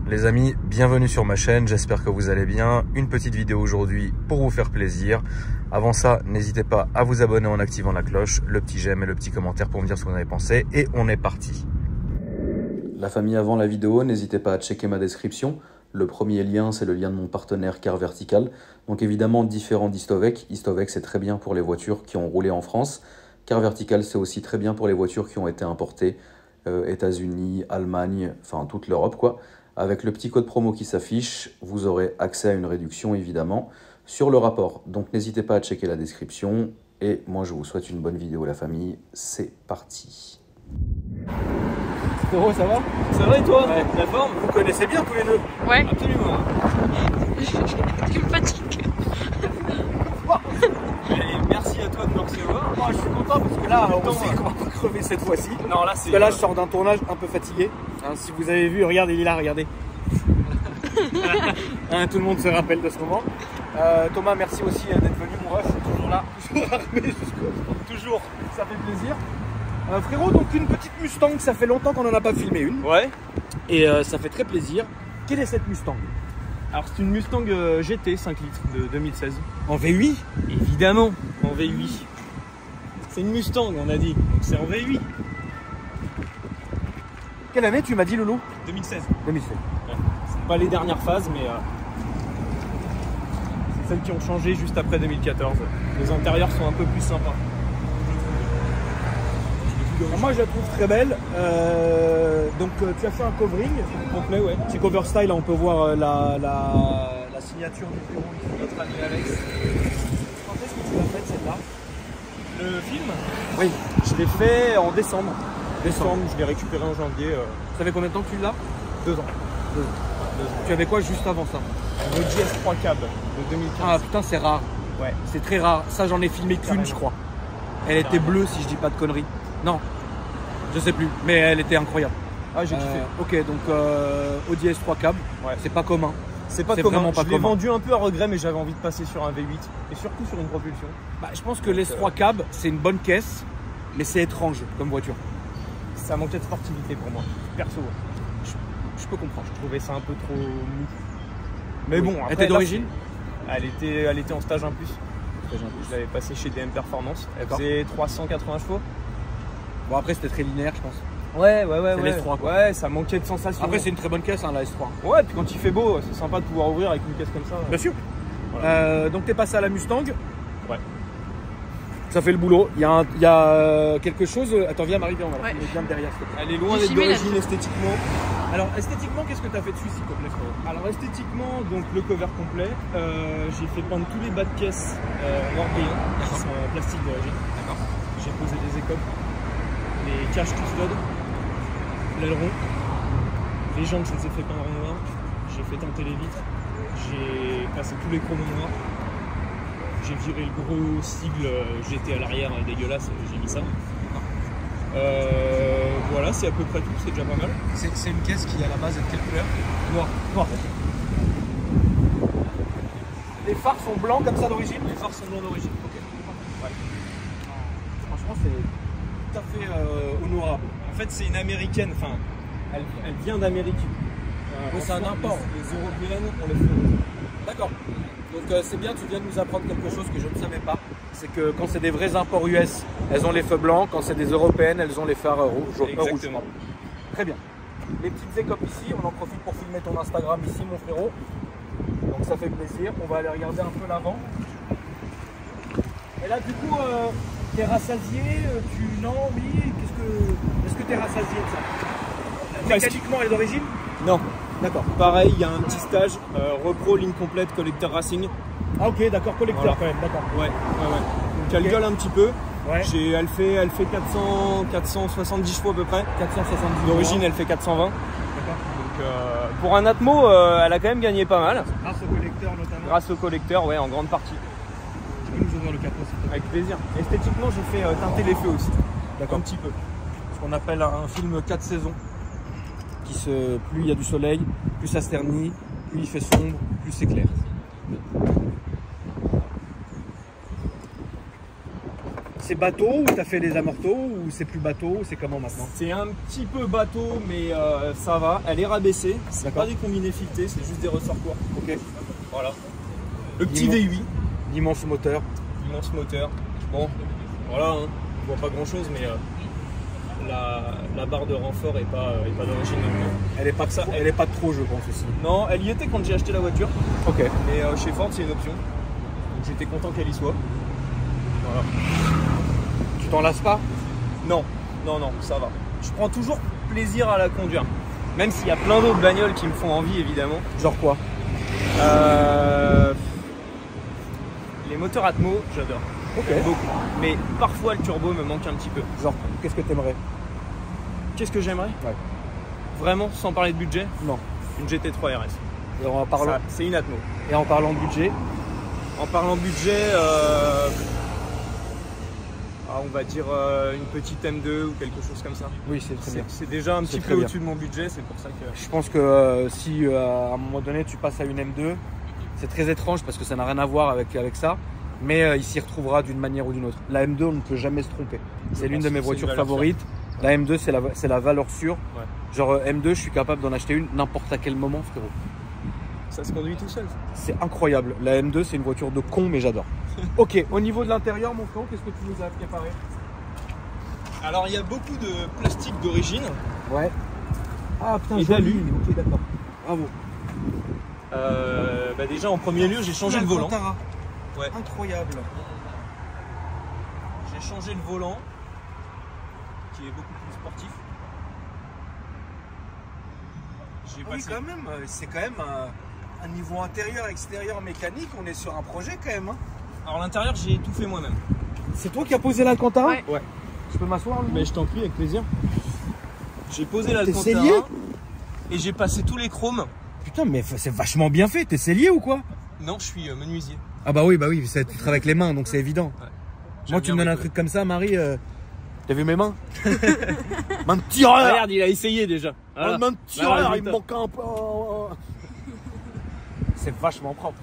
Les amis, bienvenue sur ma chaîne, j'espère que vous allez bien. Une petite vidéo aujourd'hui pour vous faire plaisir. Avant ça, n'hésitez pas à vous abonner en activant la cloche, le petit j'aime et le petit commentaire pour me dire ce que vous en avez pensé. Et on est parti. La famille, avant la vidéo, n'hésitez pas à checker ma description. Le premier lien, c'est le lien de mon partenaire Car Vertical. Donc évidemment, différent d'Histovec. Histovec, c'est très bien pour les voitures qui ont roulé en France. Car Vertical, c'est aussi très bien pour les voitures qui ont été importées États-Unis, Allemagne, enfin toute l'Europe quoi. Avec le petit code promo qui s'affiche, vous aurez accès à une réduction évidemment sur le rapport. Donc n'hésitez pas à checker la description. Et moi je vous souhaite une bonne vidéo la famille. C'est parti. Frérot, ça va? Ça va et toi? Ouais. La forme? Vous connaissez bien tous les deux? Ouais. Absolument. Tu me fatigues. Et merci à toi de me recevoir. Moi je suis content parce que là on sait qu'on va crever cette fois-ci. Non, là Parce c'est. que là je sors d'un tournage un peu fatigué. Hein, si vous avez vu, regarde, il est là, regardez. Hein, tout le monde se rappelle de ce moment. Thomas, merci aussi d'être venu, mon ref, toujours là, toujours armé jusqu'au. Toujours, ça fait plaisir. Frérot, donc une petite Mustang, ça fait longtemps qu'on n'en a pas filmé une. Ouais. Et ça fait très plaisir. Quelle est cette Mustang? Alors c'est une Mustang GT 5 litres de 2016. En V8? Évidemment, en V8. C'est une Mustang, on a dit. Donc c'est en V8. Quelle année tu m'as dit, Loulou? 2016. 2016. Ouais. C'est pas les dernières phases, mais c'est celles qui ont changé juste après 2014. Les intérieurs sont un peu plus sympas. Alors moi je la trouve très belle. Donc tu as fait un covering Complet, ouais. petit cover style, là, on peut voir la signature du bureau ici. Notre ami Alex. Quand est-ce que tu l'as faite celle-là? Le film, Oui, je l'ai fait en décembre. Décembre. Je l'ai récupéré en janvier. Ça fait combien de temps que tu l'as? 2 ans. Tu avais quoi juste avant ça? Le GS3 Cab de 2015. Ah putain, c'est rare. Ouais. C'est très rare. Ça, j'en ai filmé qu'une, Carrément. je crois. Elle était Carrément. bleue, si je dis pas de conneries. Non, je sais plus, mais elle était incroyable. Ah, j'ai kiffé. Ok, donc Audi S3 Cab, Ouais. c'est pas commun. C'est pas c'est commun. vraiment pas Je l'ai commun. vendu un peu à regret, mais j'avais envie de passer sur un V8 et surtout sur une propulsion. Bah, je pense que l'S3 Cab, c'est une bonne caisse, mais c'est étrange comme voiture. Ça manquait de sportivité pour moi, perso. Je peux comprendre. Je trouvais ça un peu trop mou. Mais Oui. bon, après, Elle était là, d'origine? elle était en stage 1+. Je l'avais passé chez DM Performance. Elle D'accord. faisait 380 chevaux. Bon, après, c'était très linéaire, je pense. Ouais. C'est l'S3, quoi. Ouais, ça manquait de sensation. Après, c'est une très bonne caisse, hein, la S3. Ouais, puis quand il fait beau, c'est sympa de pouvoir ouvrir avec une caisse comme ça. Bien sûr. Voilà. Donc, t'es passé à la Mustang. Ouais. Ça fait le boulot. Il y a quelque chose. Attends, viens, Marie, viens, on va la Ouais. filmer bien derrière. s'il te plaît. Elle est loin J'ai d'être filmé d'origine là-dessus. esthétiquement. Alors, esthétiquement, qu'est-ce que t'as fait dessus, s'il te plaît, frérot? Alors esthétiquement, donc le cover complet, j'ai fait peindre tous les bas de caisse européens qui sont en plastique d'origine. J'ai posé des écopes, les caches custode, l'aileron, les jantes, je les ai fait peindre en noir, j'ai fait teinter les vitres, j'ai passé tous les chromos noirs, j'ai viré le gros sigle GT à l'arrière dégueulasse, j'ai mis ça. Voilà, c'est à peu près tout, c'est déjà pas mal. C'est une caisse qui, à la base, est de quelle couleur? Noir. Les phares sont blancs comme ça d'origine? Les phares sont blancs d'origine. Ouais. Franchement, c'est tout à fait honorable. En fait, c'est une américaine, enfin, elle vient d'Amérique. Oui, c'est un import. Les européennes, on les fait. D'accord. Donc c'est bien, tu viens de nous apprendre quelque chose que je ne savais pas. C'est que quand c'est des vrais imports US, elles ont les feux blancs. Quand c'est des européennes, elles ont les phares rouges. Exactement. Très bien. Les petites écopes ici, on en profite pour filmer ton Instagram ici, mon frérot. Donc ça fait plaisir. On va aller regarder un peu l'avant. Et là, du coup, t'es rassasié, non, oui, est-ce que t'es rassasié de ça? Mécaniquement, elle est d'origine? Non, D'accord. pareil, il y a un petit stage, repro, ligne complète, collecteur racing. Ah ok, d'accord, collecteur Voilà. quand même, d'accord. Ouais. Donc elle Ok. gueule un petit peu. Ouais. Elle fait 470 chevaux à peu près. 470 D'origine, elle fait 420. D'accord. Donc pour un Atmo, elle a quand même gagné pas mal. Grâce au collecteur notamment. Grâce au collecteur, ouais, en grande partie. Tu peux nous ouvrir le capot s'il te plaît? Avec plaisir. Esthétiquement, j'ai fait teinter les feux aussi. D'accord. Un petit peu. Ce qu'on appelle un film 4 saisons. Plus il y a du soleil, plus ça se ternit, plus il fait sombre, plus c'est clair. C'est bateau ou t'as fait les amortos ou c'est plus bateau? C'est comment maintenant? C'est un petit peu bateau, mais ça va. Elle est rabaissée. C'est D'accord. pas des combinés filetés, c'est juste des ressorts courts. Ok. Voilà. Le petit Dis-moi. V8, L'immense moteur. immense moteur. Bon, voilà, hein. On voit pas grand chose, mais la barre de renfort est pas d'origine normale. Elle est pas Ça, elle est pas trop, je pense aussi. Non, elle y était quand j'ai acheté la voiture, Ok. mais chez Ford c'est une option. Donc j'étais content qu'elle y soit. Voilà. Tu t'en lasses pas? Non, ça va. Je prends toujours plaisir à la conduire. Même s'il y a plein d'autres bagnoles qui me font envie, évidemment. Genre quoi? Les moteurs Atmo, j'adore. Ok. J'aime beaucoup. Mais parfois le turbo me manque un petit peu. Genre, qu'est-ce que t'aimerais? Qu'est-ce que j'aimerais? Ouais. Vraiment, sans parler de budget, Non. une GT3 RS. Et en parlant, Ça, c'est une Atmo. et en parlant de budget, En parlant budget, on va dire une petite M2 ou quelque chose comme ça. oui, c'est très bien. C'est déjà un C'est petit très peu bien. au-dessus de mon budget, c'est pour ça que... Je pense que si à un moment donné tu passes à une M2, c'est très étrange parce que ça n'a rien à voir avec ça, mais il s'y retrouvera d'une manière ou d'une autre. La M2, on ne peut jamais se tromper. C'est l'une de mes voitures favorites. La M2, c'est la valeur sûre. Ouais. Genre M2, je suis capable d'en acheter une n'importe à quel moment, frérot. Ça se conduit tout seul. C'est incroyable. La M2, c'est une voiture de con, mais j'adore. Ok, au niveau de l'intérieur, mon frérot, qu'est-ce que tu nous as préparé? Alors il y a beaucoup de plastique d'origine. Ouais. Ah putain, Et joli. d'alu. Ok, d'accord. Bravo. Déjà en premier lieu, j'ai changé le volant. Alcantara. Ouais. Incroyable. J'ai changé le volant, qui est beaucoup plus sportif. J'ai Oui, passé... quand même, c'est quand même un niveau intérieur, extérieur, mécanique. On est sur un projet quand même. Hein. Alors l'intérieur, j'ai tout fait moi-même. C'est toi qui as posé l'Alcantara? Ouais. Ouais. Je peux m'asseoir? Louis? Mais je t'en prie, avec plaisir. J'ai posé T'es l'Alcantara scellé? et j'ai passé tous les chromes. Putain, mais c'est vachement bien fait. T'es sellier ou quoi? Non, je suis menuisier. Ah bah oui, tu travailles avec les mains, donc c'est évident. Ouais. Moi, J'aime tu me bien donnes un bricoler. truc comme ça, Marie. T'as vu mes mains? Main de tireur. Regarde, il a essayé déjà. Voilà. Main de tireur, Voilà, il me manque un peu. C'est vachement propre.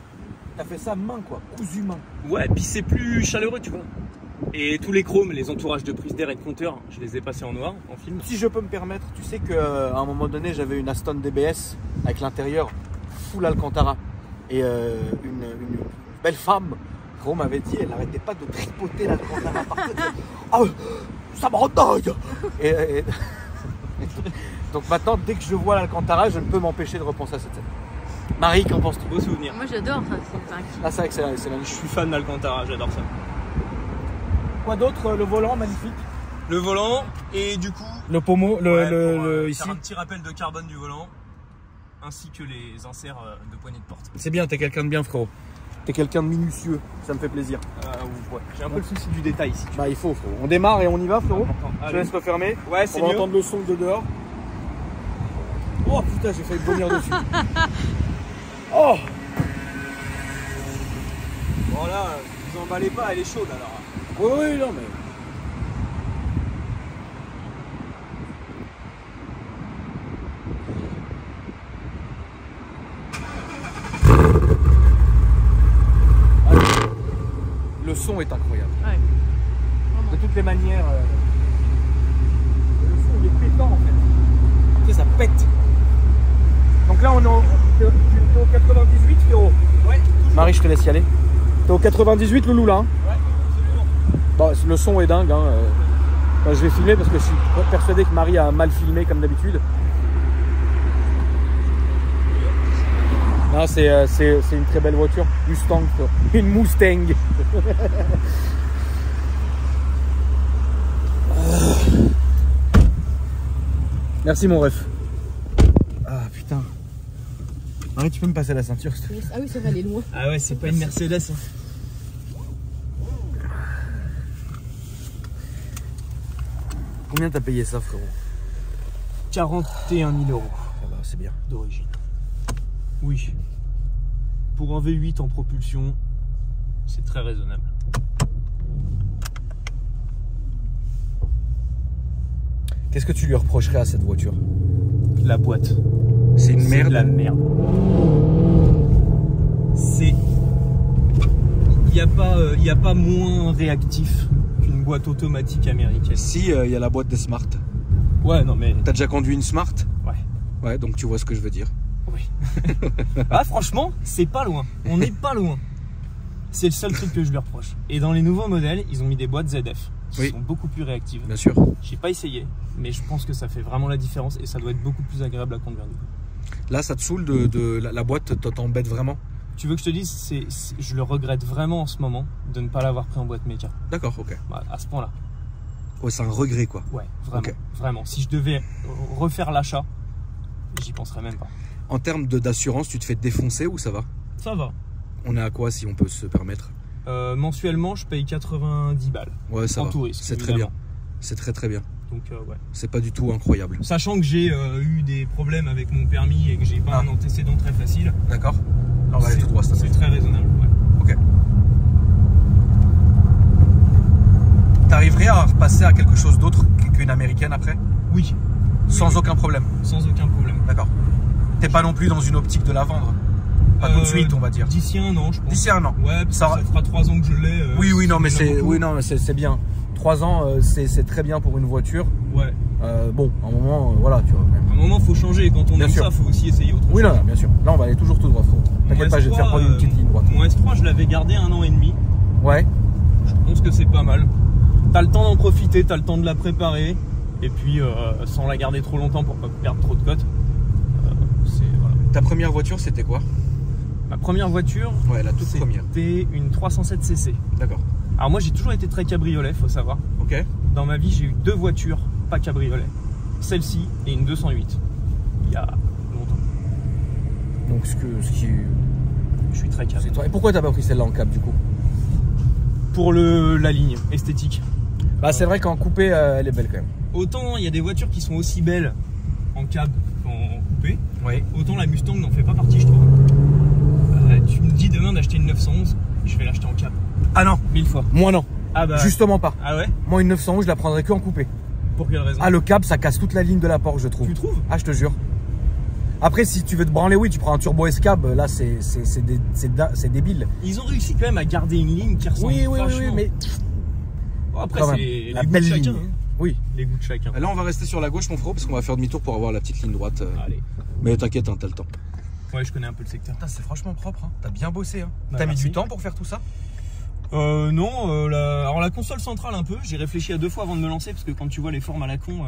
T'as fait ça main, quoi, cousu main. Ouais, puis c'est plus chaleureux, tu vois. Et tous les chromes, les entourages de prise d'air et de compteur, je les ai passés en noir, en film. Si je peux me permettre, tu sais qu'à un moment donné, j'avais une Aston DBS avec l'intérieur full Alcantara. Et une belle femme, gros, m'avait dit, elle n'arrêtait pas de tripoter l'Alcantara par terre. Ah, ça me rend dingue. Et donc maintenant, dès que je vois l'Alcantara, je ne peux m'empêcher de repenser à cette scène. Marie, qu'en penses-tu? Beau souvenir. Moi j'adore ça, c'est un kiff. Ah, c'est vrai que c'est Je magnifique. suis fan d'Alcantara, j'adore ça. Quoi d'autre? Le volant, magnifique. Le volant et du coup, Le pommeau, pour, ici. faire un petit rappel de carbone du volant, ainsi que les inserts de poignée de porte. C'est bien, t'es quelqu'un de bien, frérot. T'es quelqu'un de minutieux, ça me fait plaisir. Ouais. J'ai un peu le souci du détail ici. Bah, il faut, frérot. On démarre et on y va, frérot. Je te Allez. laisse refermer. Ouais, c'est On va mieux. entendre le son de dehors. Oh putain, j'ai failli vomir dessus. Oh, Bon là, vous emballez pas, elle est chaude alors. oui, non mais. Le son est incroyable. Ouais. De toutes les manières, le son il est pétant en fait. Tu sais, ça pète. Donc là, on est t'es au 98, frérot. Ouais, toujours. Marie, je te laisse y aller. T'es au 98, Loulou, là. Hein. Ouais, absolument. Bon, le son est dingue. Hein. Enfin, je vais filmer parce que je suis persuadé que Marie a mal filmé comme d'habitude. Non, c'est une très belle voiture. Mustang, quoi. Une Mustang. Merci mon ref. Ah putain. Marie, tu peux me passer la ceinture, s'il te plaît? Ah oui, ça va aller loin. Ah ouais, c'est pas une Mercedes. Hein. Combien t'as payé ça, frérot? 41 000 euros Ah bah, c'est bien. d'origine. Oui. Pour un V8 en propulsion, c'est très raisonnable. Qu'est-ce que tu lui reprocherais à cette voiture? La boîte. C'est une C'est merde. de la merde. C'est. Il n'y a pas moins réactif qu'une une boîte automatique américaine. Si, il y a la boîte des Smart. Ouais, non mais... T'as déjà conduit une Smart? Ouais. Ouais, donc tu vois ce que je veux dire. Oui. Ah, franchement, c'est pas loin. On n'est pas loin. C'est le seul truc que je lui reproche. Et dans les nouveaux modèles, ils ont mis des boîtes ZF qui sont beaucoup plus réactives. Bien sûr. J'ai pas essayé, mais je pense que ça fait vraiment la différence et ça doit être beaucoup plus agréable à conduire. Là, ça te saoule la boîte, t'embête vraiment? Tu veux que je te dise, je le regrette vraiment en ce moment de ne pas l'avoir pris en boîte méca. D'accord, ok. Bah, à ce point-là. Ouais, c'est un regret quoi. Ouais, vraiment. Okay. Vraiment. Si je devais refaire l'achat, j'y penserais même pas. En termes d'assurance, tu te fais défoncer ou ça va? Ça va. On est à quoi si on peut se permettre? Mensuellement, je paye 90 balles. Ouais, ça en va. tourisme. C'est très bien. C'est très très bien. Donc, ouais. C'est pas du tout incroyable. Sachant que j'ai eu des problèmes avec mon permis et que j'ai pas un antécédent très facile. D'accord. On va aller tout droit, c'est très raisonnable. Ouais. Ok. T'arriverais à repasser à quelque chose d'autre qu'une américaine après? Oui. Sans aucun problème? Sans aucun problème. D'accord. T'es pas non plus dans une optique de la vendre? Pas tout de suite, on va dire. D'ici un an, je pense. D'ici un an? Ouais, ça fera 3 ans que je l'ai. Oui, non, mais c'est bien. 3 ans, c'est très bien pour une voiture. Ouais. Bon, à un moment, voilà, tu vois. À un moment, faut changer. Quand on aime ça, faut aussi essayer autre chose. Oui, non, bien sûr. Là, on va aller toujours tout droit, frérot. T'inquiète pas, je vais te faire prendre une petite ligne droite. Mon S3, je l'avais gardé 1 an et demi. Ouais. Je pense que c'est pas mal. T'as le temps d'en profiter, t'as le temps de la préparer. Et puis, sans la garder trop longtemps pour pas perdre trop de cotes. Voilà. Ta première voiture, c'était quoi? Ma première voiture, ouais, la toute première. C'était une 307 cc. D'accord. Alors moi, j'ai toujours été très cabriolet, faut savoir. Ok. Dans ma vie, j'ai eu 2 voitures pas cabriolet. Celle-ci et une 208. Il y a longtemps. Donc je suis très cab. Et pourquoi t'as pas pris celle-là en cab du coup? Pour la ligne esthétique. Bah c'est vrai qu'en coupé, elle est belle quand même. Autant il y a des voitures qui sont aussi belles en cab qu'en coupé. Oui. Autant la Mustang n'en fait pas partie, je trouve. Tu me dis demain d'acheter une 911, je vais l'acheter en cab. Ah non, 1000 fois. Moi non. Ah bah. Justement pas. Ah ouais? Moi une 911, je la prendrais que en coupé. Pour quelle raison? Ah le cab, ça casse toute la ligne de la Porsche, je trouve. Tu trouves? Ah je te jure. Après si tu veux te branler, oui, tu prends un turbo S-cab, là c'est débile. Ils ont réussi quand même à garder une ligne qui ressemble vachement. Oui, mais... Bon, après c'est les goûts de chacun. Hein. Oui. Les goûts de chacun. Là on va rester sur la gauche mon frérot parce qu'on va faire demi-tour pour avoir la petite ligne droite. Allez. Mais t'inquiète, hein, t'as le temps. Ouais, je connais un peu le secteur. C'est franchement propre, hein. T'as bien bossé. Hein. Bah, t'as mis du temps pour faire tout ça? Non, alors la console centrale un peu, j'ai réfléchi à 2 fois avant de me lancer parce que quand tu vois les formes à la con,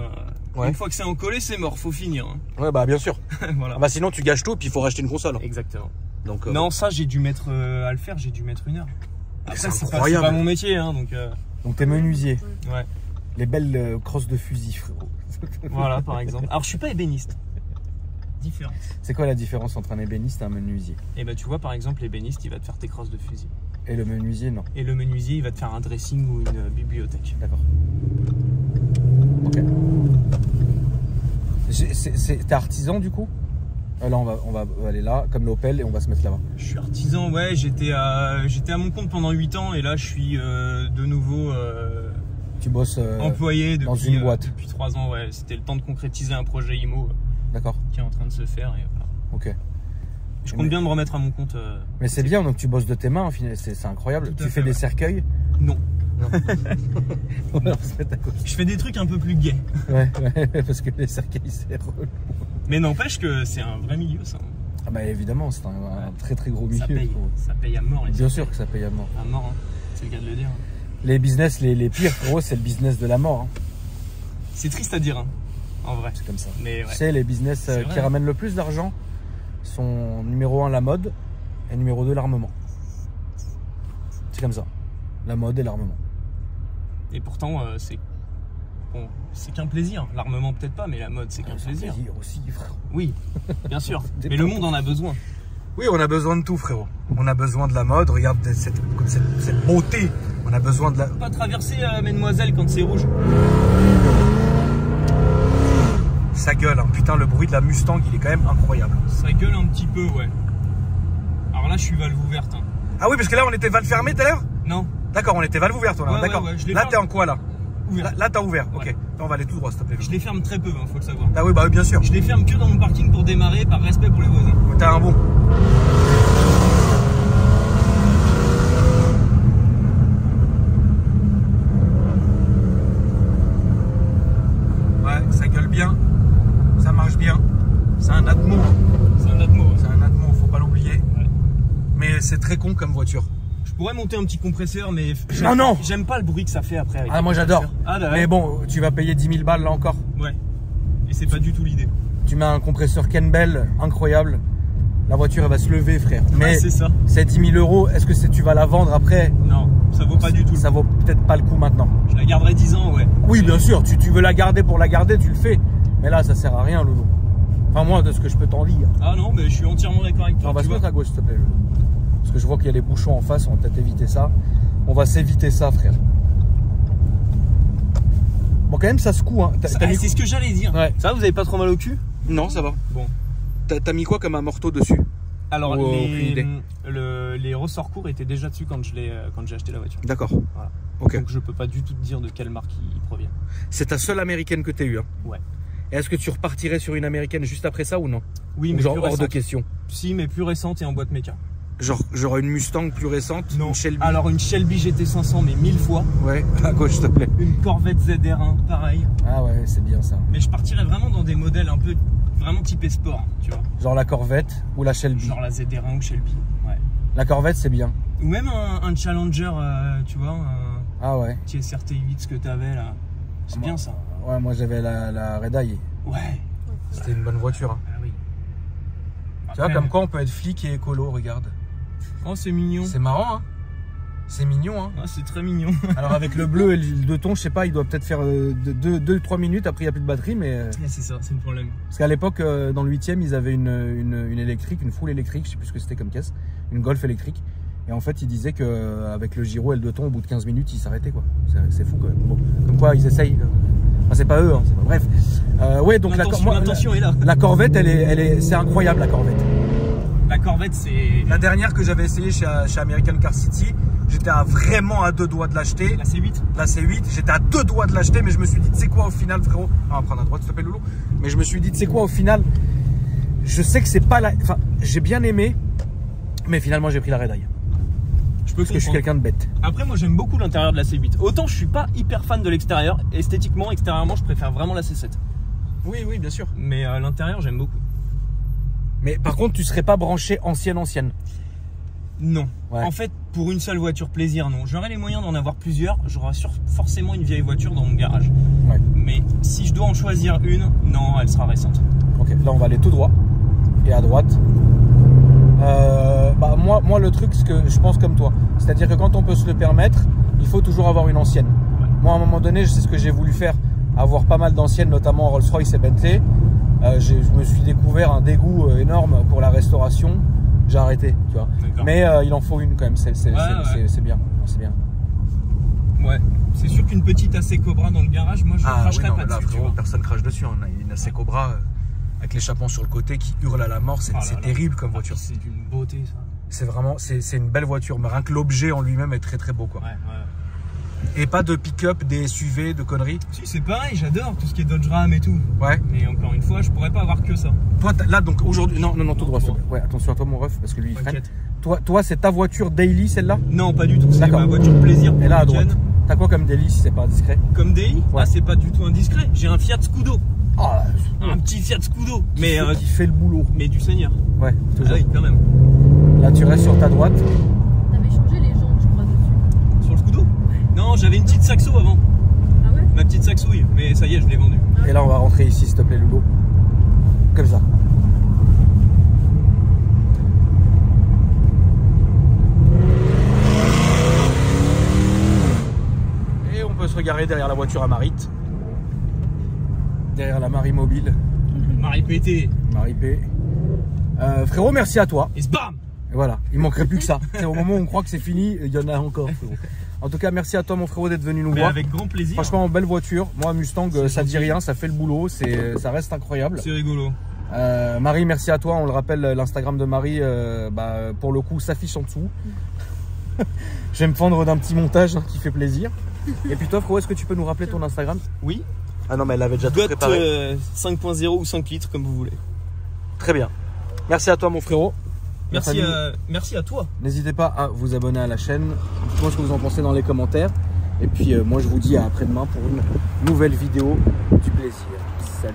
une fois que c'est encollé, c'est mort, faut finir. Hein. Ouais, bah bien sûr. Voilà. Ah bah sinon tu gâches tout puis il faut racheter une console. Exactement. Donc, non, ça j'ai dû mettre à le faire, j'ai dû mettre 1 heure. Après c'est pas mon métier, hein, donc t'es menuisier. Ouais. Les belles crosses de fusil, frérot. Voilà, par exemple. Alors je suis pas ébéniste. Différence. C'est quoi la différence entre un ébéniste et un menuisier? Et bah tu vois par exemple l'ébéniste il va te faire tes crosses de fusil. Et le menuisier non. Et le menuisier il va te faire un dressing ou une bibliothèque. D'accord. Ok. T'es artisan du coup? Là on va aller là comme l'Opel et on va se mettre là-bas. Je suis artisan, ouais, j'étais à mon compte pendant 8 ans et là je suis de nouveau tu bosses employé dans une boîte. Depuis 3 ans, ouais, c'était le temps de concrétiser un projet IMO. D'accord. Qui est en train de se faire et voilà. Ok. Je compte bien me remettre à mon compte. Mais c'est bien, donc tu bosses de tes mains, c'est incroyable. Tu fais des cercueils? Non. On va se mettre à côté. Je fais des trucs un peu plus gays. Ouais, parce que les cercueils c'est relou. Mais n'empêche que c'est un vrai milieu ça. Ah bah évidemment, c'est un très très gros milieu. Ça paye à mort. Bien sûr que ça paye à mort. À mort, hein. C'est le cas de le dire. Les business les pires, gros, c'est le business de la mort. Hein. C'est triste à dire, hein. En vrai. C'est comme ça. Mais ouais. Tu sais, les business qui ramènent le plus d'argent sont numéro 1 la mode et numéro 2 l'armement. C'est comme ça. La mode et l'armement. Et pourtant, c'est qu'un plaisir. L'armement peut-être pas, mais la mode c'est qu'un plaisir. Aussi, frère. Oui, bien sûr. Mais le monde en a besoin. Oui, on a besoin de tout, frérot. On a besoin de la mode. Regarde cette beauté. On a besoin de la... Pas traverser Mesdemoiselles quand c'est rouge. Ça gueule, hein. Putain, le bruit de la Mustang, il est quand même incroyable. Ça gueule un petit peu, ouais. Alors là, je suis valve ouverte. Hein. Ah oui, parce que là, on était valve fermée tout à l'heure? Non. D'accord, on était valve ouverte. Ouais, d'accord. Ouais, là, t'es en quoi, là? Ouvert. Là, t'as ouvert. Ouais. Ok. Là, on va aller tout droit, s'il te plaît. Je les ferme très peu, hein, faut le savoir. Ah oui, bah oui, bien sûr. Je les ferme que dans mon parking pour démarrer, par respect pour les voisins. T'as un bon. C'est un Atmo. C'est un Atmo, faut pas l'oublier. Ouais. Mais c'est très con comme voiture. Je pourrais monter un petit compresseur, mais non. J'aime pas le bruit que ça fait après. Ah, moi j'adore. Ah, mais bon, tu vas payer 10 000 balles là encore. Ouais. Et c'est pas du tout l'idée. Tu mets un compresseur Campbell incroyable. La voiture elle va se lever, frère. Mais c'est ça. C'est 10 000 euros. Est-ce que tu vas la vendre après? Non, ça vaut pas du tout. Ça vaut peut-être pas le coup maintenant. Je la garderai 10 ans, ouais. Oui, bien sûr. Tu veux la garder pour la garder, tu le fais. Mais là, ça sert à rien, Loulou. Enfin, moi, de ce que je peux t'en dire. Ah non, mais je suis entièrement d'accord avec toi. On va se mettre à gauche, s'il te plaît, Loulou. Parce que je vois qu'il y a des bouchons en face. On va peut-être éviter ça. On va s'éviter ça, frère. Bon, quand même, ça secoue. Hein. C'est ce que j'allais dire. Ouais. Ça va, vous avez pas trop mal au cul? Non, ça va. Bon. T'as mis quoi comme amorto dessus? Alors, aucune idée. les ressorts courts étaient déjà dessus quand j'ai acheté la voiture. D'accord. Voilà. Ok. Donc, je peux pas du tout te dire de quelle marque ils proviennent. C'est ta seule américaine que t'as eue, hein? Ouais. Et est-ce que tu repartirais sur une américaine juste après ça ou non? Oui, ou mais genre plus hors de récente. question. Si, mais plus récente et en boîte méca. Genre une Mustang plus récente? Non. Une Shelby? Alors, une Shelby GT500, mais 1000 fois. Ouais, à gauche, s'il te plaît. Une Corvette ZR1, pareil. Ah ouais, c'est bien ça. Mais je partirais vraiment dans des modèles un peu vraiment typé sport, tu vois. Genre la Corvette ou la Shelby? Genre la ZR1 ou Shelby. Ouais. La Corvette, c'est bien. Ou même un Challenger, tu vois, Ah ouais. petit SRT8, ce que t'avais là. C'est bien ça. Ouais, moi j'avais la Red Eye. Ouais. C'était une bonne voiture. Hein. Ah oui. Tu vois, comme quoi on peut être flic et écolo, regarde. Oh, c'est mignon. C'est marrant, hein. C'est mignon, hein. Ah, c'est très mignon. Alors avec le bleu et le 2 tons, je sais pas, il doit peut-être faire 2-3 minutes, après il n'y a plus de batterie, mais... C'est ça, c'est le problème. Parce qu'à l'époque, dans le 8e, ils avaient une électrique, une full électrique, je sais plus ce que c'était comme caisse, une Golf électrique. Et en fait, ils disaient qu'avec le gyro et le 2 tons, au bout de 15 minutes, ils s'arrêtaient, quoi. C'est fou, quand même. Bon, comme quoi, ils essayent. Enfin, c'est pas eux, hein, bref. Ouais, donc l'intention est là. La Corvette, c'est incroyable, la Corvette. La Corvette, c'est... La dernière que j'avais essayé chez American Car City, j'étais vraiment à 2 doigts de l'acheter. La C8. La C8, j'étais à 2 doigts de l'acheter, mais je me suis dit, tu sais quoi, au final, frérot, on va prendre à droite, s'il te plaît, Loulou. Mais je me suis dit, tu sais quoi, au final, je sais que c'est pas la... Enfin, j'ai bien aimé, mais finalement, j'ai pris la Red Eye. Parce que je suis quelqu'un de bête. Après, moi, j'aime beaucoup l'intérieur de la C8. Autant, je suis pas hyper fan de l'extérieur. Esthétiquement, extérieurement, je préfère vraiment la C7. Oui, oui, bien sûr. Mais l'intérieur, j'aime beaucoup. Mais par contre, tu serais pas branché ancienne. Non. Ouais. En fait, pour une seule voiture plaisir, non. J'aurais les moyens d'en avoir plusieurs. J'aurai forcément une vieille voiture dans mon garage. Ouais. Mais si je dois en choisir une, non, elle sera récente. Ok, là on va aller tout droit et à droite. Moi le truc, c'est que je pense comme toi. C'est-à-dire que quand on peut se le permettre, il faut toujours avoir une ancienne. Ouais. Moi, à un moment donné, c'est ce que j'ai voulu faire. Avoir pas mal d'anciennes, notamment Rolls-Royce et Bentley. Je me suis découvert un dégoût énorme pour la restauration. J'ai arrêté, tu vois. Mais il en faut une quand même, c'est bien. C'est bien. Ouais, c'est sûr qu'une petite AC Cobra dans le garage, moi je cracherais pas dessus. Personne crache dessus. On a une AC Cobra avec l'échappement sur le côté qui hurle à la mort. C'est terrible comme voiture. C'est d'une beauté ça. C'est vraiment, c'est une belle voiture. Mais rien que l'objet en lui-même est très très beau, quoi. Ouais. Et pas de pick-up, des SUV, de conneries. Si, c'est pareil, j'adore tout ce qui est Dodge Ram et tout. Ouais. Mais encore une fois, je pourrais pas avoir que ça. Toi, là, donc aujourd'hui, non, tout droit, s'il te plaît. Ouais, attention à toi, mon ref, parce que lui, il freine. Toi, c'est ta voiture daily, celle-là? Non, pas du tout. C'est ma voiture plaisir. Et là, à droite. T'as quoi comme daily si c'est pas indiscret? Comme daily? Ouais. Ah, c'est pas du tout indiscret. J'ai un Fiat Scudo. Ah, un petit Fiat Scudo. Mais qui fait le boulot. Mais du Seigneur. Ouais, toujours. Ah oui, quand même. Là, tu restes sur ta droite. T'avais changé les jantes, je crois, dessus. Sur le Scudo? Ouais. Non, j'avais une petite Saxo avant. Ah ouais? Ma petite Saxouille, mais ça y est, je l'ai vendue. Et là, on va rentrer ici, s'il te plaît, Loulou. Comme ça. Et on peut se regarder derrière la voiture à Marit. Derrière la Marie Mobile. Marie pété. Marie P. Frérot, merci à toi. Et bam! Et voilà, il manquerait plus que ça. Au moment où on croit que c'est fini, il y en a encore, frérot. En tout cas, merci à toi, mon frérot, d'être venu nous voir. Avec grand plaisir. Franchement, belle voiture. Moi, Mustang, ça dit rien, ça fait le boulot, ça reste incroyable. C'est rigolo. Marie, merci à toi. On le rappelle, l'Instagram de Marie, pour le coup, s'affiche en dessous. Je vais me fendre d'un petit montage qui fait plaisir. Et puis toi, frérot, est-ce que tu peux nous rappeler ton Instagram? Oui. Ah non, mais elle avait déjà tout préparé. 5.0 ou 5 litres, comme vous voulez. Très bien. Merci à toi, mon frérot. Merci à toi. N'hésitez pas à vous abonner à la chaîne. Dites-moi ce que vous en pensez dans les commentaires. Et puis moi, je vous dis à après-demain pour une nouvelle vidéo du plaisir. Salut.